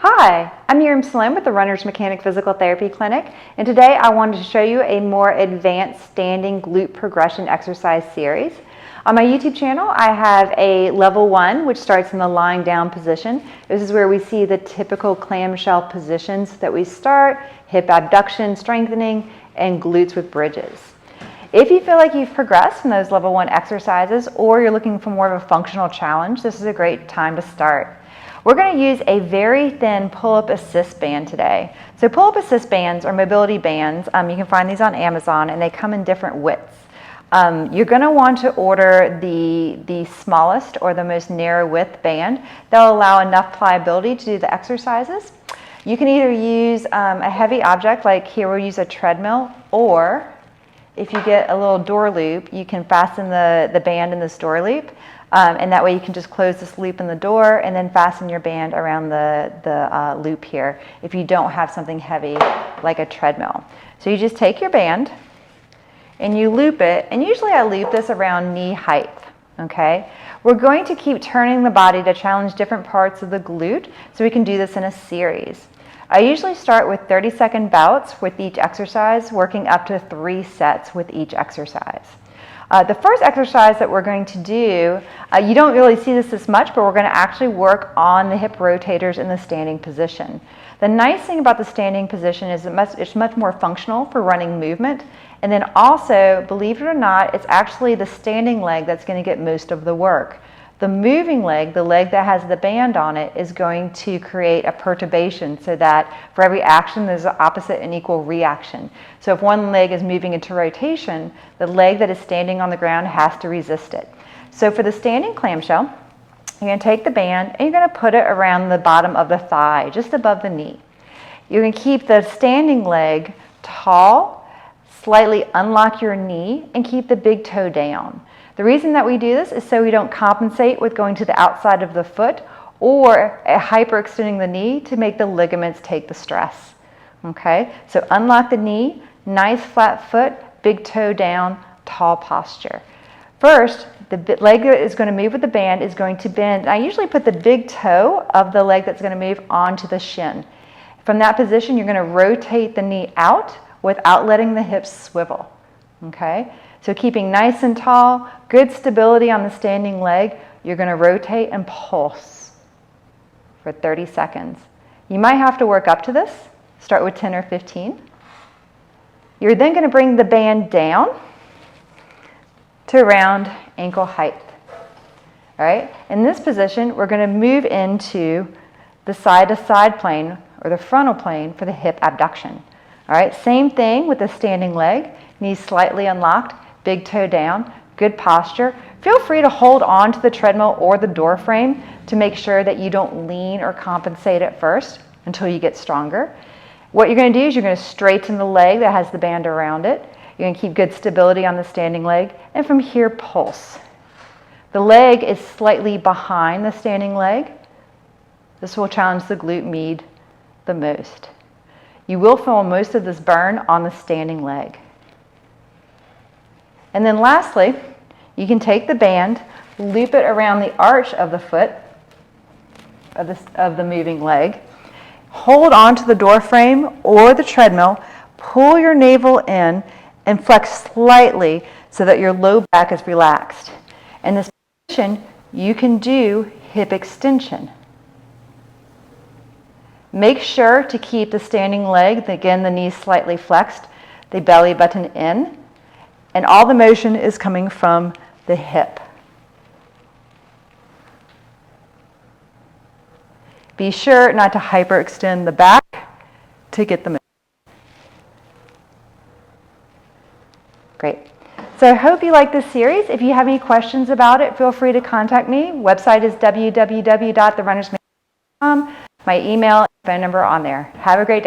Hi, I'm Slim with the Runner's Mechanic Physical Therapy Clinic, and today I wanted to show you a more advanced standing glute progression exercise series. On my YouTube channel, I have a level 1, which starts in the lying down position. This is where we see the typical clamshell positions that we start: hip abduction, strengthening, and glutes with bridges. If you feel like you've progressed in those level 1 exercises, or you're looking for more of a functional challenge, this is a great time to start. We're going to use a very thin pull-up assist band today. So pull-up assist bands are mobility bands. You can find these on Amazon, and they come in different widths. You're going to want to order the smallest or the most narrow width band. That'll allow enough pliability to do the exercises. You can either use a heavy object, like here we'll use a treadmill, or if you get a little door loop, you can fasten the band in this door loop. And that way you can just close this loop in the door and then fasten your band around the loop here if you don't have something heavy like a treadmill. So you just take your band and you loop it, and usually I loop this around knee height, okay? We're going to keep turning the body to challenge different parts of the glute, so we can do this in a series. I usually start with 30-second bouts with each exercise, working up to 3 sets with each exercise. The first exercise that we're going to do, you don't really see this much, but we're going to actually work on the hip rotators in the standing position. The nice thing about the standing position is it's much more functional for running movement. And then also, believe it or not, it's actually the standing leg that's going to get most of the work. The moving leg, the leg that has the band on it, is going to create a perturbation so that for every action there's an opposite and equal reaction. So if one leg is moving into rotation, the leg that is standing on the ground has to resist it. So for the standing clamshell, you're going to take the band and you're going to put it around the bottom of the thigh, just above the knee. You're going to keep the standing leg tall, slightly unlock your knee, and keep the big toe down. The reason that we do this is so we don't compensate with going to the outside of the foot or hyperextending the knee to make the ligaments take the stress. Okay, so unlock the knee, nice flat foot, big toe down, tall posture. First, the leg that is going to move with the band is going to bend. I usually put the big toe of the leg that's going to move onto the shin. From that position, you're going to rotate the knee out without letting the hips swivel. Okay? So keeping nice and tall, good stability on the standing leg, you're going to rotate and pulse for 30 seconds. You might have to work up to this. Start with 10 or 15. You're then going to bring the band down to around ankle height. All right? In this position, we're going to move into the side-to-side plane or the frontal plane for the hip abduction. All right? Same thing with the standing leg. Knees slightly unlocked. Big toe down, good posture. Feel free to hold on to the treadmill or the door frame to make sure that you don't lean or compensate at first until you get stronger. What you're going to do is you're going to straighten the leg that has the band around it. You're going to keep good stability on the standing leg, and from here, pulse. The leg is slightly behind the standing leg. This will challenge the glute med the most. You will feel most of this burn on the standing leg. And then lastly, you can take the band, loop it around the arch of the foot, of the moving leg, hold onto the door frame or the treadmill, pull your navel in, and flex slightly so that your low back is relaxed. In this position, you can do hip extension. Make sure to keep the standing leg, again, the knees slightly flexed, the belly button in, and all the motion is coming from the hip. Be sure not to hyperextend the back to get the motion. Great. So I hope you like this series. If you have any questions about it, feel free to contact me. Website is www.therunnersmechanic.com. My email and phone number are on there. Have a great day.